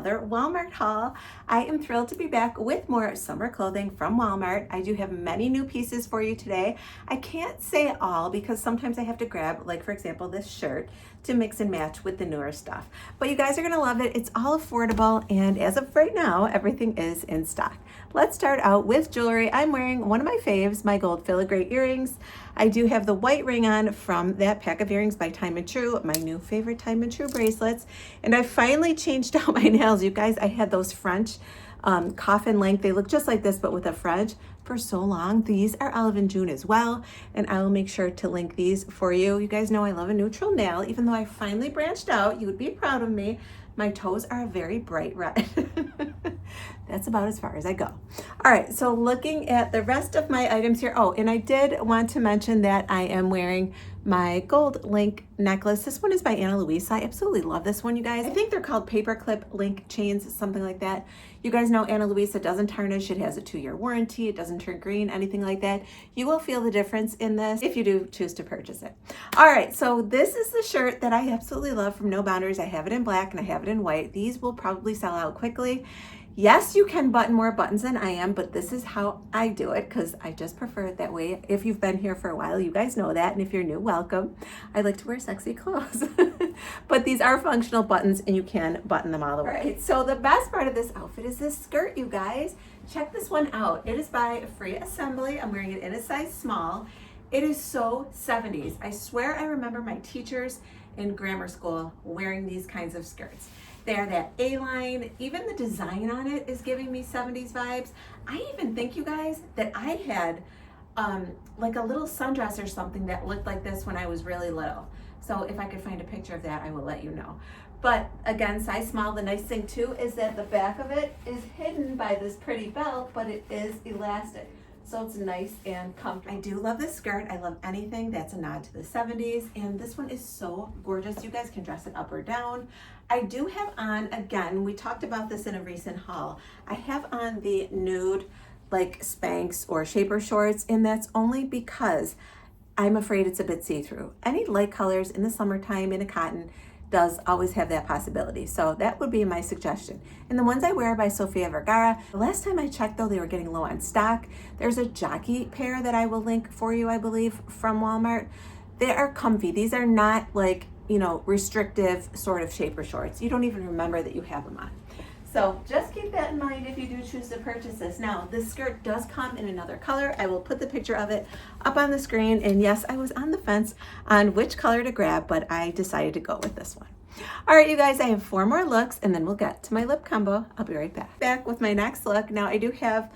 another Walmart haul. I am thrilled to be back with more summer clothing from Walmart. I do have many new pieces for you today. I can't say all because sometimes I have to grab, like for example, this shirt to mix and match with the newer stuff. But you guys are gonna love it. It's all affordable, and as of right now, everything is in stock. Let's start out with jewelry. I'm wearing one of my faves, my gold filigree earrings. I do have the white ring on from that pack of earrings by Time and True, my new favorite Time and True bracelets. And I finally changed out my nails. You guys, I had those French coffin length. They look just like this, but with a French for so long. These are Olive and June as well, and I will make sure to link these for you. You guys know I love a neutral nail. Even though I finally branched out, you would be proud of me. My toes are a very bright red. That's about as far as I go. All right, so looking at the rest of my items here. Oh, and I did want to mention that I am wearing my gold link necklace. This one is by Ana Luisa. I absolutely love this one, you guys. I think they're called paperclip link chains, something like that. You guys know Ana Luisa doesn't tarnish. It has a 2-year warranty. It doesn't turn green, anything like that. You will feel the difference in this if you do choose to purchase it. All right, so this is the shirt that I absolutely love from No Boundaries. I have it in black and I have it in white. These will probably sell out quickly. Yes, you can button more buttons than I am, but this is how I do it because I just prefer it that way. If you've been here for a while, you guys know that. And if you're new, welcome. I like to wear sexy clothes. But these are functional buttons and you can button them all the way. All right, so the best part of this outfit is this skirt, you guys. Check this one out. It is by Free Assembly. I'm wearing it in a size small. It is so 70s. I swear I remember my teachers in grammar school wearing these kinds of skirts. They're that A-line, even the design on it is giving me 70s vibes. I even think, you guys, that I had like a little sundress or something that looked like this when I was really little. So if I could find a picture of that, I will let you know. But again, size small. The nice thing too is that the back of it is hidden by this pretty belt, but it is elastic. So it's nice and comfortable. I do love this skirt. I love anything that's a nod to the 70s. And this one is so gorgeous. You guys can dress it up or down. I do have on, again, we talked about this in a recent haul. I have on the nude like Spanx or Shapewear shorts, and that's only because I'm afraid it's a bit see-through. Any light colors in the summertime in a cotton does always have that possibility. So that would be my suggestion. And the ones I wear by Sofia Vergara, the last time I checked though, they were getting low on stock. There's a jockey pair that I will link for you, I believe, from Walmart. They are comfy. These are not like, you know, restrictive sort of shaper shorts. You don't even remember that you have them on. So just keep that in mind if you do choose to purchase this. Now, this skirt does come in another color. I will put the picture of it up on the screen. And yes, I was on the fence on which color to grab, but I decided to go with this one. All right, you guys, I have 4 more looks and then we'll get to my lip combo. I'll be right back. Back with my next look. Now, I do have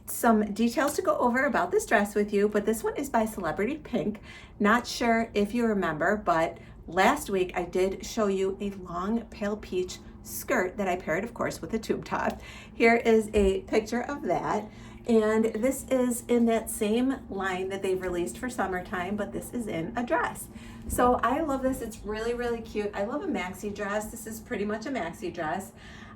some details to go over about this dress with you, but this one is by Celebrity Pink. Not sure if you remember, but last week I did show you a long pale peach skirt that I paired, of course, with a tube top. Here is a picture of that. And this is in that same line that they've released for summertime, but this is in a dress. So I love this. It's really, really cute. I love a maxi dress. This is pretty much a maxi dress.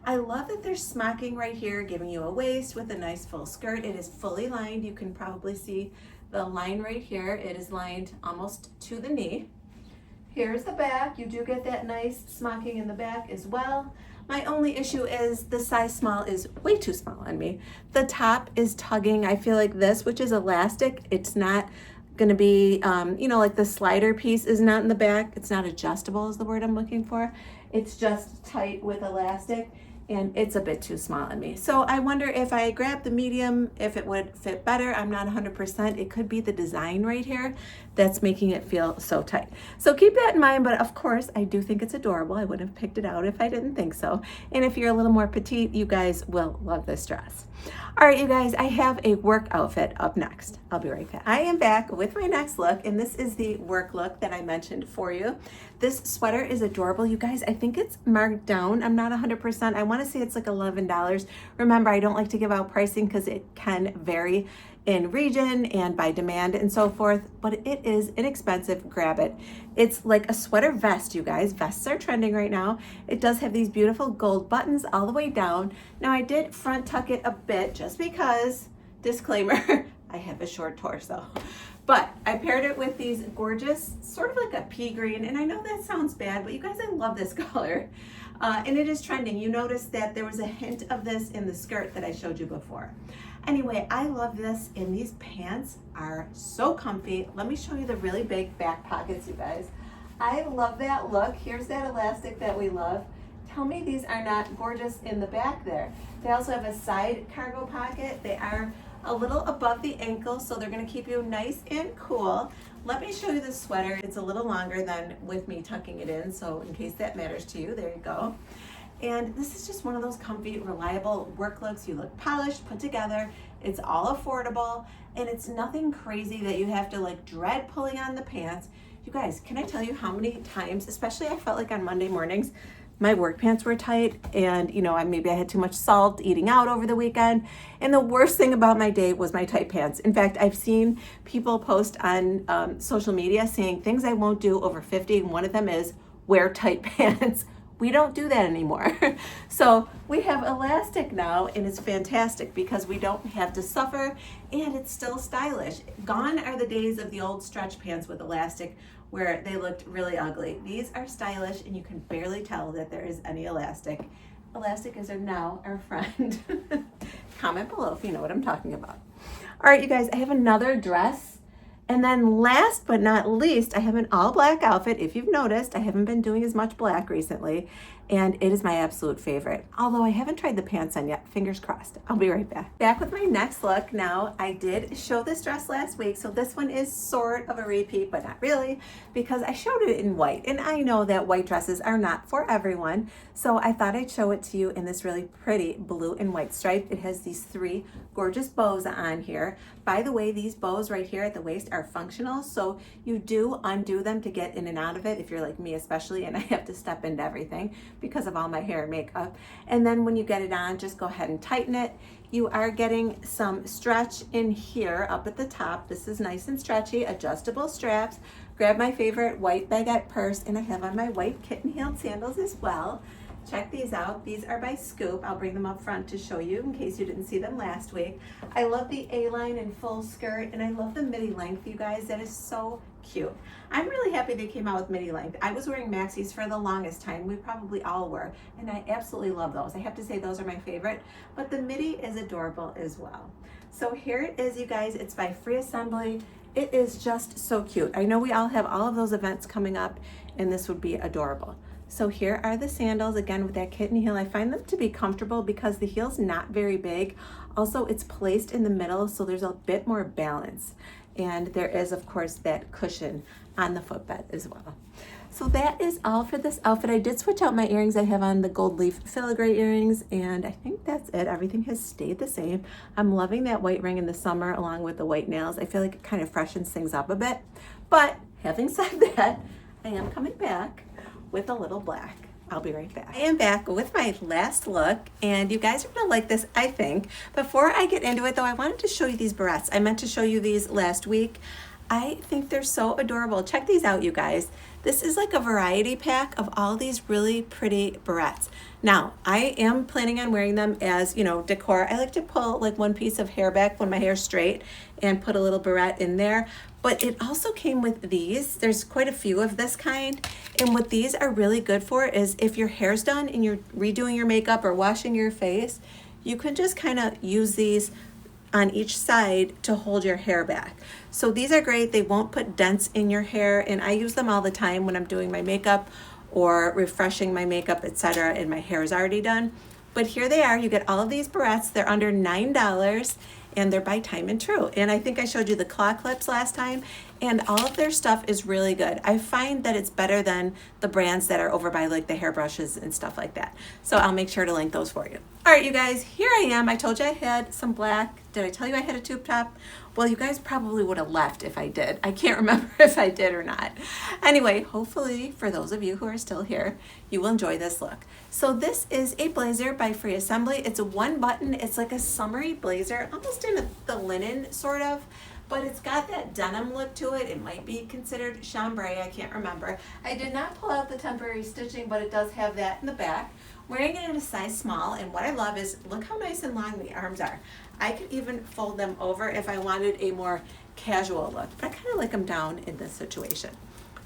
I love that there's smocking right here, giving you a waist with a nice full skirt. It is fully lined. You can probably see the line right here. It is lined almost to the knee. Here's the back. You do get that nice smocking in the back as well. My only issue is the size small is way too small on me. The top is tugging. I feel like this, which is elastic, it's not gonna be, you know, like the slider piece is not in the back. It's not adjustable is the word I'm looking for. It's just tight with elastic. And it's a bit too small on me. So I wonder if I grab the medium, if it would fit better. I'm not 100%. It could be the design right here that's making it feel so tight. So keep that in mind, but of course, I do think it's adorable. I wouldn't have picked it out if I didn't think so. And if you're a little more petite, you guys will love this dress. All right, you guys, I have a work outfit up next. I'll be right back. I am back with my next look, and this is the work look that I mentioned for you. This sweater is adorable. You guys, I think it's marked down. I'm not 100%. I want to say it's like $11. Remember, I don't like to give out pricing because it can vary in region and by demand and so forth, but it is inexpensive. Grab it. It's like a sweater vest, you guys. Vests are trending right now. It does have these beautiful gold buttons all the way down. Now I did front tuck it a bit just because, disclaimer, I have a short torso. But I paired it with these gorgeous, sort of like a pea green, and I know that sounds bad, but you guys, I love this color. And it is trending. You noticed that there was a hint of this in the skirt that I showed you before. Anyway, I love this, and these pants are so comfy. Let me show you the really big back pockets, you guys. I love that look. Here's that elastic that we love. Tell me these are not gorgeous in the back there. They also have a side cargo pocket. They are a little above the ankle, so they're gonna keep you nice and cool. Let me show you the sweater. It's a little longer than with me tucking it in, so in case that matters to you, there you go. And this is just one of those comfy, reliable work looks. You look polished, put together. It's all affordable, and it's nothing crazy that you have to like dread pulling on the pants. You guys, can I tell you how many times, especially I felt like on Monday mornings, my work pants were tight, and you know, maybe I had too much salt eating out over the weekend. And the worst thing about my day was my tight pants. In fact, I've seen people post on social media saying things I won't do over 50, and one of them is wear tight pants. We don't do that anymore. So we have elastic now, and it's fantastic because we don't have to suffer, and it's still stylish. Gone are the days of the old stretch pants with elastic where they looked really ugly. These are stylish, and you can barely tell that there is any elastic. Elastic is now our friend. Comment below if you know what I'm talking about. All right, you guys, I have another dress. And then last but not least, I have an all black outfit. If you've noticed, I haven't been doing as much black recently, and it is my absolute favorite. Although I haven't tried the pants on yet, fingers crossed. I'll be right back. Back with my next look. Now, I did show this dress last week, so this one is sort of a repeat, but not really, because I showed it in white, and I know that white dresses are not for everyone, so I thought I'd show it to you in this really pretty blue and white stripe. It has these 3 gorgeous bows on here. By the way, these bows right here at the waist are functional, so you do undo them to get in and out of it if you're like me especially, and I have to step into everything because of all my hair and makeup. And then when you get it on, just go ahead and tighten it. You are getting some stretch in here up at the top. This is nice and stretchy, adjustable straps. Grab my favorite white baguette purse, and I have on my white kitten-heeled sandals as well. Check these out. These are by Scoop. I'll bring them up front to show you in case you didn't see them last week. I love the A-line and full skirt, and I love the midi length, you guys. That is so cute. I'm really happy they came out with midi length. I was wearing Maxis for the longest time. We probably all were, and I absolutely love those. I have to say those are my favorite, but the midi is adorable as well. So here it is, you guys. It's by Free Assembly. It is just so cute. I know we all have all of those events coming up, and this would be adorable. So here are the sandals, again with that kitten heel. I find them to be comfortable because the heel's not very big. Also, it's placed in the middle, so there's a bit more balance. And there is, of course, that cushion on the footbed as well. So that is all for this outfit. I did switch out my earrings. I have on the gold leaf filigree earrings, and I think that's it. Everything has stayed the same. I'm loving that white ring in the summer along with the white nails. I feel like it kind of freshens things up a bit. But having said that, I am coming back with a little black. I'll be right back. I am back with my last look, and you guys are gonna like this, I think. Before I get into it though, I wanted to show you these barrettes. I meant to show you these last week. I think they're so adorable. Check these out, you guys. This is like a variety pack of all these really pretty barrettes. Now, I am planning on wearing them as, you know, decor. I like to pull like one piece of hair back when my hair's straight and put a little barrette in there. But it also came with these. There's quite a few of this kind. And what these are really good for is if your hair's done and you're redoing your makeup or washing your face, you can just kind of use these on each side to hold your hair back. So these are great. They won't put dents in your hair, and I use them all the time when I'm doing my makeup or refreshing my makeup, etc., and my hair is already done. But here they are. You get all of these barrettes. They're under $9, and they're by Time and True. And I think I showed you the claw clips last time, and all of their stuff is really good. I find that it's better than the brands that are over by like the hairbrushes and stuff like that. So I'll make sure to link those for you. All right, you guys, here I am. I told you I had some black. Did I tell you I had a tube top? Well, you guys probably would have left if I did. I can't remember if I did or not. Anyway, hopefully for those of you who are still here, you will enjoy this look. So this is a blazer by Free Assembly. It's a one button. It's like a summery blazer, almost in the linen sort of, but it's got that denim look to it. It might be considered chambray, I can't remember. I did not pull out the temporary stitching, but it does have that in the back. Wearing it in a size small, and what I love is, look how nice and long the arms are. I could even fold them over if I wanted a more casual look, but I kind of like them down in this situation.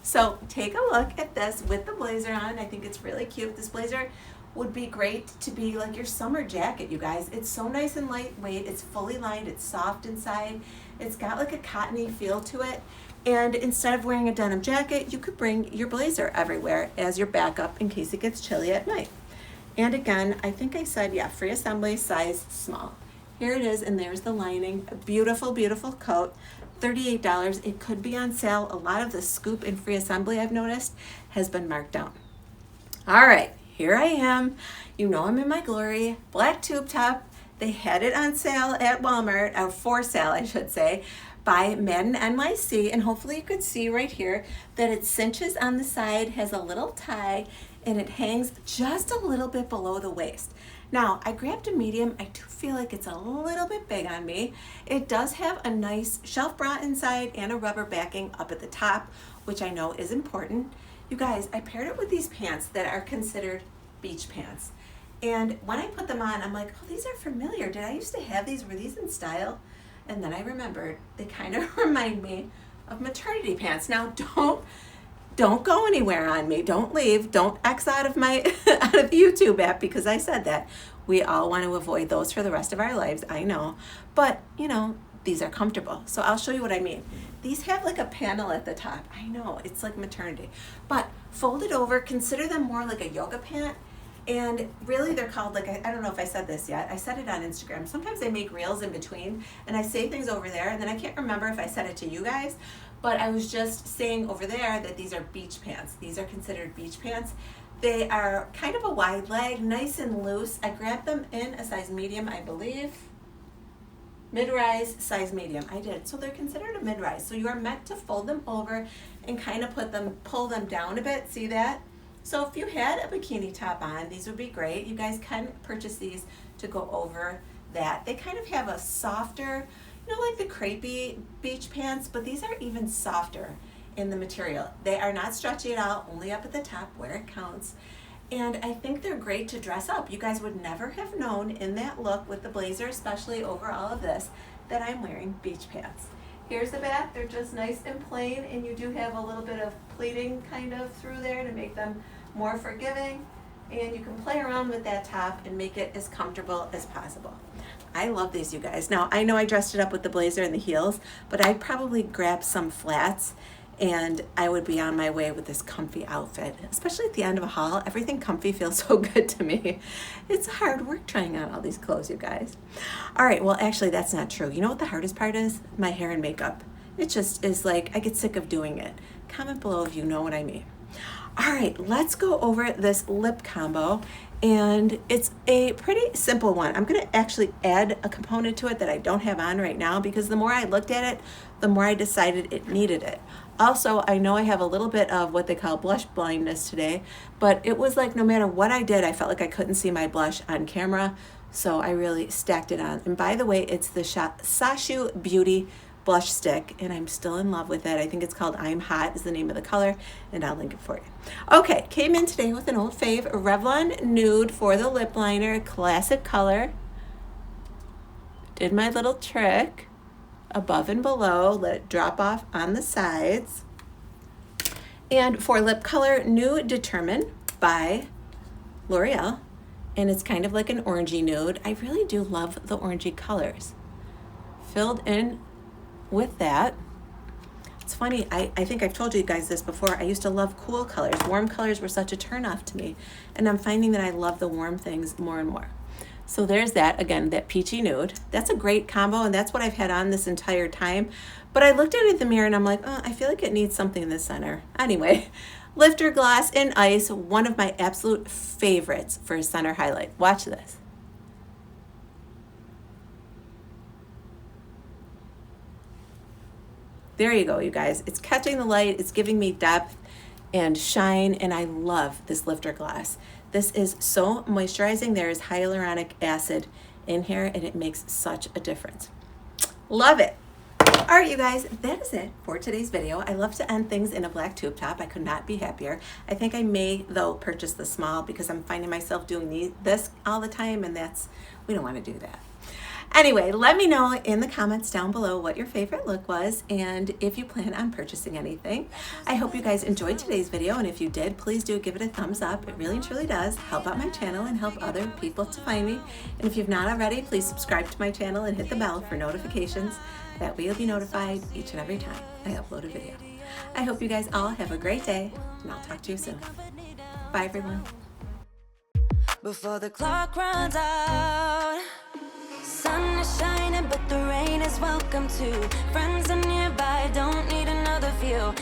So take a look at this with the blazer on. I think it's really cute. This blazer would be great to be like your summer jacket, you guys. It's so nice and lightweight. It's fully lined. It's soft inside. It's got like a cottony feel to it. And instead of wearing a denim jacket, you could bring your blazer everywhere as your backup in case it gets chilly at night. And again, I think I said, yeah, free assembly, size small. Here it is, and there's the lining. A beautiful, beautiful coat. $38. It could be on sale. A lot of the scoop and free assembly I've noticed has been marked down. All right, here I am. You know I'm in my glory. Black tube top. They had it on sale at Walmart, or for sale, I should say, by Madden NYC, and hopefully you could see right here that it cinches on the side, has a little tie, and it hangs just a little bit below the waist. Now, I grabbed a medium. I do feel like it's a little bit big on me. It does have a nice shelf bra inside and a rubber backing up at the top, which I know is important. You guys, I paired it with these pants that are considered beach pants. And when I put them on, I'm like, oh, these are familiar. Did I used to have these? Were these in style? And then I remembered they kind of remind me of maternity pants. Now, don't go anywhere on me. Don't leave. Don't X out of my out of the YouTube app because I said that. We all want to avoid those for the rest of our lives. I know. But, you know, these are comfortable. So I'll show you what I mean. These have like a panel at the top. I know, it's like maternity. But folded over, consider them more like a yoga pant. And really they're called like, I don't know if I said this yet. I said it on Instagram. Sometimes I make reels in between and I say things over there and then I can't remember if I said it to you guys, but I was just saying over there that these are beach pants. These are considered beach pants. They are kind of a wide leg, nice and loose. I grabbed them in a size medium, I believe. Mid-rise, size medium. I did. So they're considered a mid-rise. So you are meant to fold them over and kind of pull them down a bit. See that? So if you had a bikini top on, these would be great. You guys can purchase these to go over that. They kind of have a softer, you know, like the crepey beach pants, but these are even softer in the material. They are not stretchy at all, only up at the top where it counts. And I think they're great to dress up. You guys would never have known in that look with the blazer, especially over all of this, that I'm wearing beach pants. Here's the back. They're just nice and plain, and you do have a little bit of pleating kind of through there to make them more forgiving. And you can play around with that top and make it as comfortable as possible. I love these, you guys. Now, I know I dressed it up with the blazer and the heels, but I'd probably grab some flats and I would be on my way with this comfy outfit, especially at the end of a haul. Everything comfy feels so good to me. It's hard work trying on all these clothes, you guys. All right, well, actually, that's not true. You know what the hardest part is? My hair and makeup. It just is like, I get sick of doing it. Comment below if you know what I mean. All right, let's go over this lip combo. And it's a pretty simple one. I'm gonna actually add a component to it that I don't have on right now because the more I looked at it, the more I decided it needed it. Also, I know I have a little bit of what they call blush blindness today, but it was like no matter what I did, I felt like I couldn't see my blush on camera, so I really stacked it on. And by the way, it's the Sashu Beauty blush stick, and I'm still in love with it. I think it's called I'm Hot is the name of the color, and I'll link it for you. Okay, came in today with an old fave, Revlon Nude for the lip liner, classic color. Did my little trick. Above and below, let it drop off on the sides. And for lip color, Nude Determined by L'Oreal, and it's kind of like an orangey nude. I really do love the orangey colors. Filled in with that. It's funny, I think I've told you guys this before, I used to love cool colors. Warm colors were such a turn off to me, and I'm finding that I love the warm things more and more. So there's that, again, that peachy nude. That's a great combo, and that's what I've had on this entire time. But I looked at it in the mirror, and I'm like, oh, I feel like it needs something in the center. Anyway, Lifter Gloss in Ice, one of my absolute favorites for a center highlight. Watch this. There you go, you guys. It's catching the light, it's giving me depth and shine, and I love this Lifter Gloss. This is so moisturizing. There is hyaluronic acid in here, and it makes such a difference. Love it. All right, you guys, that is it for today's video. I love to end things in a black tube top. I could not be happier. I think I may, though, purchase the small because I'm finding myself doing this all the time, and we don't want to do that. Anyway, let me know in the comments down below what your favorite look was and if you plan on purchasing anything. I hope you guys enjoyed today's video, and if you did, please do give it a thumbs up. It really and truly does help out my channel and help other people to find me. And if you've not already, please subscribe to my channel and hit the bell for notifications. That way you'll be notified each and every time I upload a video. I hope you guys all have a great day, and I'll talk to you soon. Bye everyone. Before the clock runs out, sun is shining but the rain is welcome too. Friends are nearby, don't need another view.